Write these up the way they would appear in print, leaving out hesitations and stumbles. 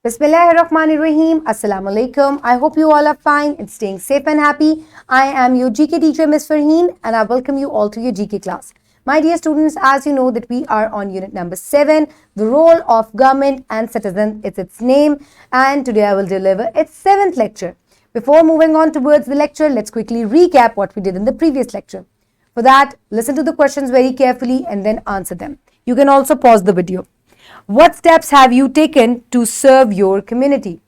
Bismillahirrahmanirrahim. Assalamu alaikum. I hope you all are fine and staying safe and happy. I am your GK teacher, Ms. Farheen, and I welcome you all to your GK class. My dear students, as you know that we are on unit number 7, the role of government and citizen is its name, and today I will deliver its 7th lecture. Before moving on towards the lecture, let's quickly recap what we did in the previous lecture. For that, listen to the questions very carefully and then answer them. You can also pause the video. What steps have you taken to serve your community?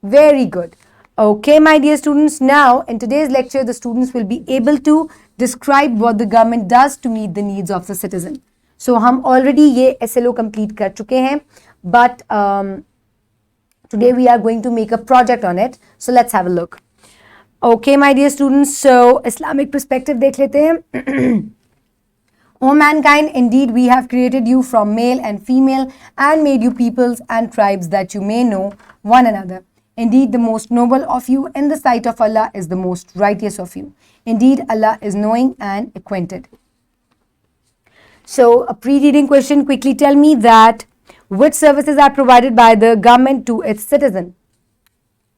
Very good. Okay, my dear students, now in today's lecture, the students will be able to describe what the government does to meet the needs of the citizen. So, हम already ये SLO complete कर चुके हैं, but today we are going to make a project on it. So, let's have a look. Okay, my dear students, so Islamic perspective देख लेते हैं. O mankind, indeed we have created you from male and female and made you peoples and tribes that you may know one another. Indeed, the most noble of you in the sight of Allah is the most righteous of you. Indeed, Allah is knowing and acquainted. So, a pre-reading question, quickly tell me that which services are provided by the government to its citizen?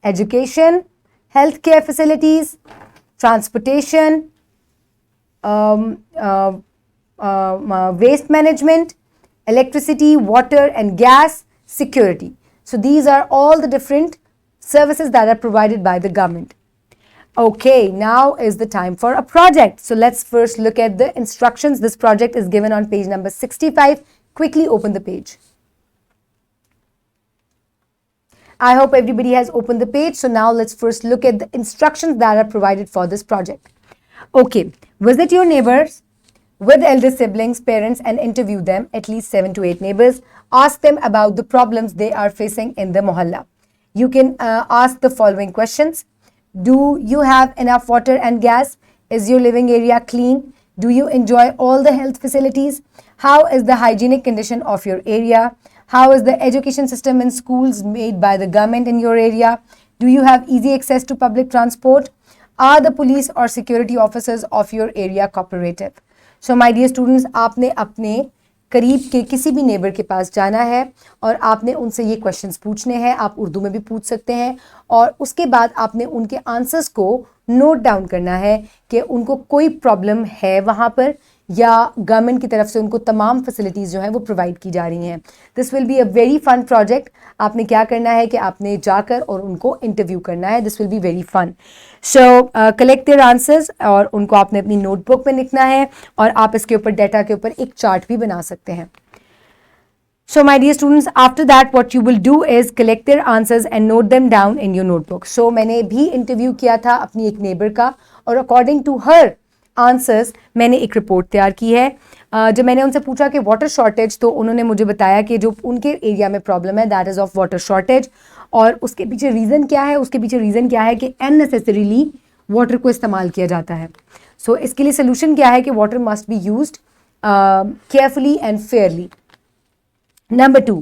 Education, healthcare facilities, transportation, waste management, electricity, water and gas, security. So these are all the different services that are provided by the government. Okay, now is the time for a project. So let's first look at the instructions. This project is given on page number 65. Quickly open the page. I hope everybody has opened the page. So now let's first look at the instructions that are provided for this project. Okay, visit your neighbors with elder siblings, parents, and interview them, at least 7 to 8 neighbors. Ask them about the problems they are facing in the mohalla. You can ask the following questions. Do you have enough water and gas? Is your living area clean? Do you enjoy all the health facilities? How is the hygienic condition of your area? How is the education system in schools made by the government in your area? Do you have easy access to public transport? Are the police or security officers of your area cooperative? So my dear students, आपने अपने करीब के किसी भी neighbour के पास जाना है और आपने उनसे ये क्वेश्चंस पूछने हैं. आप उर्दू में भी पूछ सकते हैं और उसके बाद आपने उनके आंसर्स को नोट डाउन करना है कि उनको कोई प्रॉब्लम है वहाँ पर या गवर्नमेंट की तरफ से उनको तमाम फैसिलिटीज़ जो हैं वो प्रोवाइड की जा रही हैं. This will be a very fun project. आपने क्या करना है कि आपने जाकर और उनको इंटरव्यू करना है. This will be very fun. So collect their answers और उनको आपने अपनी नोटबुक में लिखना है और आप इसके ऊपर डाटा के ऊपर एक चार्ट भी बना सकते हैं. So my dear students, after that what you will do is collect their answers and note them down in your notebook. So मैंने भी इंटरव्यू किया था अपनी एक नेबर का और अकॉर्डिंग टू हर आंसर्स मैंने एक रिपोर्ट तैयार की है. जब मैंने उनसे पूछा कि वाटर शॉर्टेज, तो उन्होंने मुझे बताया कि जो उनके एरिया में प्रॉब्लम है that is of water shortage. और उसके पीछे रीज़न क्या है? उसके पीछे रीज़न क्या है कि अननेसेसरीली वाटर को इस्तेमाल किया जाता है. सो इसके लिए सोल्यूशन क्या है कि water must be used carefully and Fairlie. Number 2,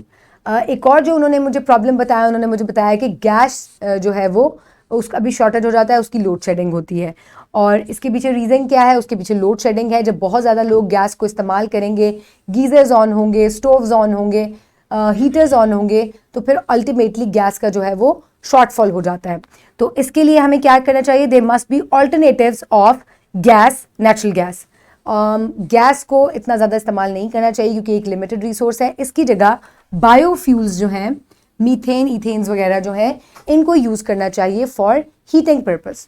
एक और जो उन्होंने मुझे प्रॉब्लम बताया, उन्होंने मुझे बताया कि गैस जो है वो उसका भी शॉर्टेज हो जाता है, उसकी लोड शेडिंग होती है. और इसके पीछे रीज़न क्या है? उसके पीछे लोड शेडिंग है. जब बहुत ज़्यादा लोग गैस को इस्तेमाल करेंगे, गीज़र्स ऑन होंगे, स्टोव्स ऑन होंगे, हीटर्स ऑन होंगे, तो फिर अल्टीमेटली गैस का जो है वो शॉर्टफॉल हो जाता है. तो इसके लिए हमें क्या करना चाहिए? There must be alternatives of gas, natural gas. Gas को इतना ज़्यादा इस्तेमाल नहीं करना चाहिए क्योंकि एक लिमिटेड रिसोर्स है. इसकी जगह बायोफ्यूल्स जो हैं, मीथेन, इथेन्स वगैरह जो हैं, इनको यूज़ करना चाहिए for heating purpose.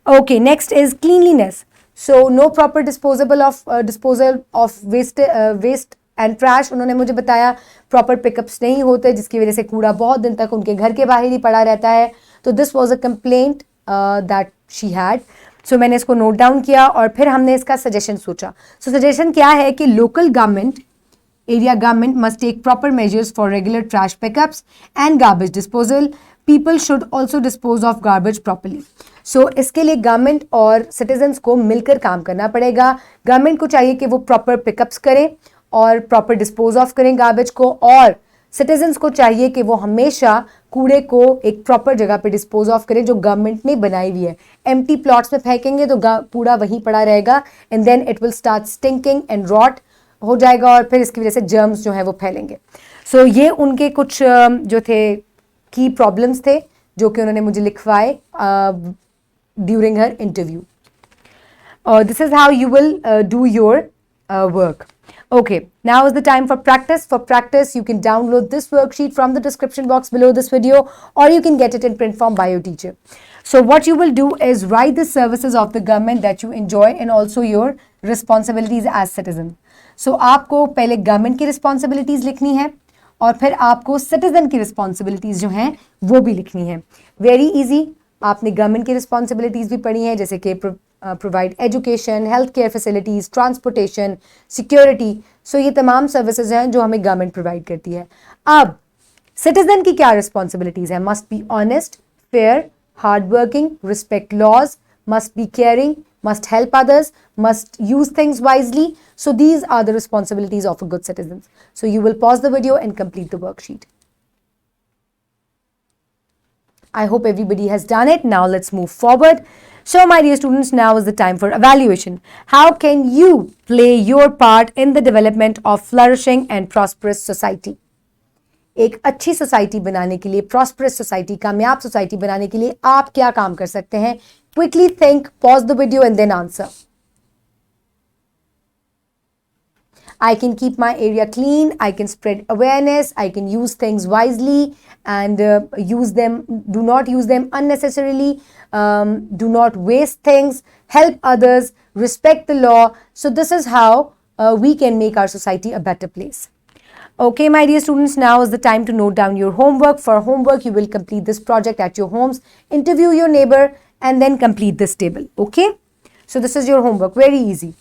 Okay, next is cleanliness. So no proper disposal of waste and trash. उन्होंने मुझे बताया प्रॉपर पिकअप्स नहीं होते जिसकी वजह से कूड़ा बहुत दिन तक उनके घर के बाहर ही पड़ा रहता है. तो this was a complaint that she had. So मैंने इसको नोट डाउन किया और फिर हमने इसका सजेशन सोचा. सो सजेशन क्या है कि local government, area government must take proper measures for regular trash pickups and garbage disposal. People should also dispose of garbage properly. So इसके लिए गवर्नमेंट और सिटीजन्स को मिलकर काम करना पड़ेगा. गवर्नमेंट को चाहिए कि वो प्रॉपर पिकअप्स करें और प्रॉपर डिस्पोज ऑफ करें गार्बेज को, और सिटीजन्स को चाहिए कि वो हमेशा कूड़े को एक प्रॉपर जगह पे डिस्पोज ऑफ करें जो गवर्नमेंट ने बनाई हुई है. एम्प्टी प्लॉट्स में फेंकेंगे तो कूड़ा वहीं पड़ा रहेगा and then it will start stinking and rot हो जाएगा और फिर इसकी वजह से जर्म्स जो है वो फैलेंगे. सो ये उनके कुछ जो थे की प्रॉब्लम्स थे जो कि उन्होंने मुझे लिखवाए during her interview. This is how you will do your work. Okay, now is the time for practice. For practice, you can download this worksheet from the description box below this video, or you can get it in print form by your teacher. So what you will do is write the services of the government that you enjoy and also your responsibilities as citizen. So आपको पहले government की responsibilities लिखनी है और फिर आपको citizen की responsibilities जो हैं वो भी लिखनी है. Very easy. आपने गवर्नमेंट की रिस्पॉन्सिबिलिटीज भी पढ़ी हैं जैसे कि provide education, health care facilities, transportation, security. So ये तमाम सर्विसेज हैं जो हमें गवर्नमेंट प्रोवाइड करती है. अब सिटीजन की क्या रिस्पॉन्सिबिलिटीज है? Must be honest, fair, hard working, respect laws, must be caring, must help others, must use things wisely. So these are the responsibilities of a good citizen. So you will pause the video and complete the worksheet. I hope everybody has done it. Now let's move forward. So my dear students, now is the time for evaluation. How can you play your part in the development of flourishing and prosperous society? एक अच्छी society बनाने के लिए, prosperous society, कामयाब society बनाने के लिए आप क्या काम कर सकते हैं? Quickly think, pause the video and then answer. I can keep my area clean, I can spread awareness, I can use things wisely and do not use them unnecessarily, do not waste things, help others, respect the law. So this is how we can make our society a better place. Okay, my dear students, now is the time to note down your homework. For homework, you will complete this project at your homes, interview your neighbor and then complete this table. Okay, so this is your homework, very easy.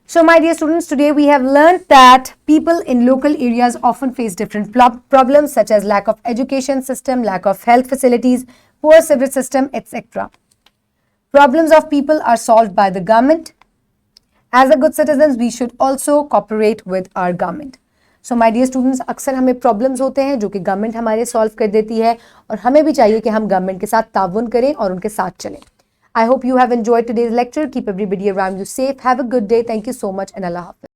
So my dear students, today we have learned that people in local areas often face different problems such as lack of education system, lack of health facilities, poor civil system, etc. Problems of people are solved by the government. As a good citizens, we should also cooperate with our government. So my dear students, अक्सर हमें problems होते हैं जो कि government हमारे solve कर देती है और हमें भी चाहिए कि हम government के साथ ताउन करें और उनके साथ चलें. I hope you have enjoyed today's lecture. Keep everybody around you safe. Have a good day. Thank you so much and Allah Hafiz.